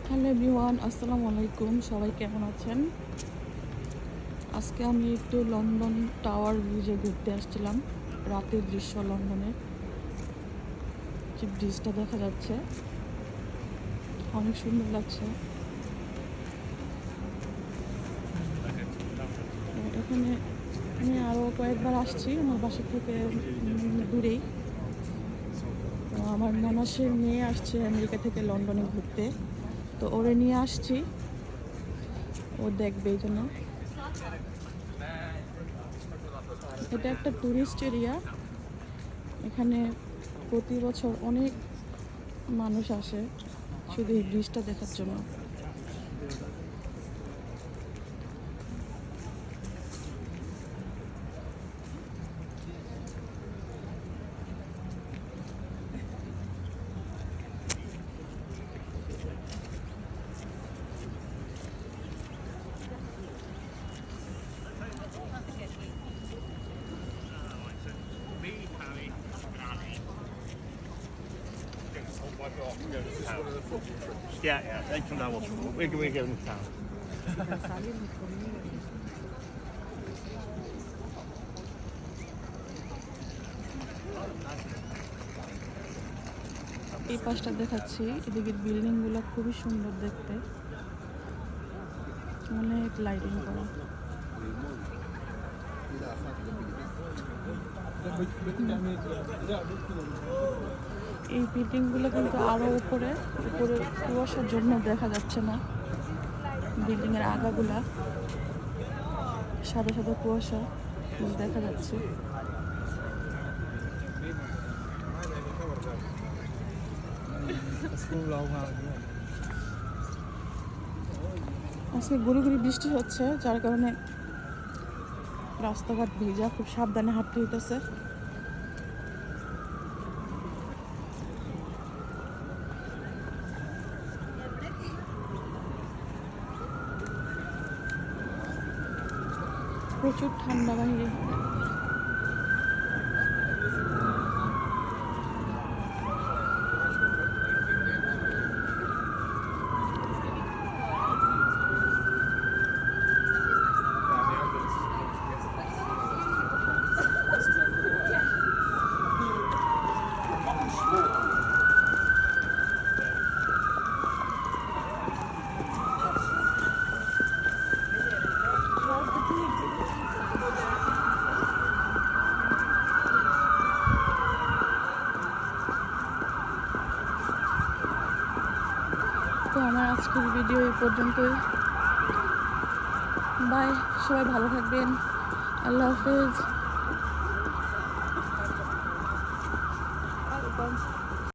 Hello everyone, আসসালামু আলাইকুম। সবাই কেমন আছেন? আজকে আমি একটু লন্ডন টাওয়ার ব্রিজে ঘুরতে আসছিলাম। রাতের দৃশ্য লন্ডনের, যে ব্রিজটা দেখা যাচ্ছে অনেক সুন্দর লাগছে। এখানে আমি আরও কয়েকবার আসছি, আমার বাসা থেকে দূরেই। তো আমার ননাসের মেয়ে আসছে আমেরিকা থেকে লন্ডনে ঘুরতে, তো ওরে নিয়ে আসছি, ও দেখবে এই জন্য। এটা একটা ট্যুরিস্ট এরিয়া, এখানে প্রতি বছর অনেক মানুষ আসে শুধু এই ব্রিজটা দেখার জন্য। Yeah, they come down. We're going to town. এই পাশটা দেখাচ্ছি, এদিকে বিল্ডিংগুলো খুবই সুন্দর দেখতে, অনেক লাইটিং করা। এই বিল্ডিংগুলো কিন্তু আরো উপরে উপরে কুয়াশার জন্য দেখা যাচ্ছে না। বিল্ডিংয়ের আগাগুলা সাদা সাদা কুয়াশা দেখা যাচ্ছে। আজকে গুড়ি গুড়ি বৃষ্টি হচ্ছে, যার কারণে রাস্তাঘাট ভিজা, খুব সাবধানে হাঁটতে হইতেছে। প্রচুর ঠান্ডা বাইরে। তো আমার আজকের ভিডিও এই পর্যন্তই। বাই, সবাই ভালো থাকবেন। আল্লাহ হাফেজ।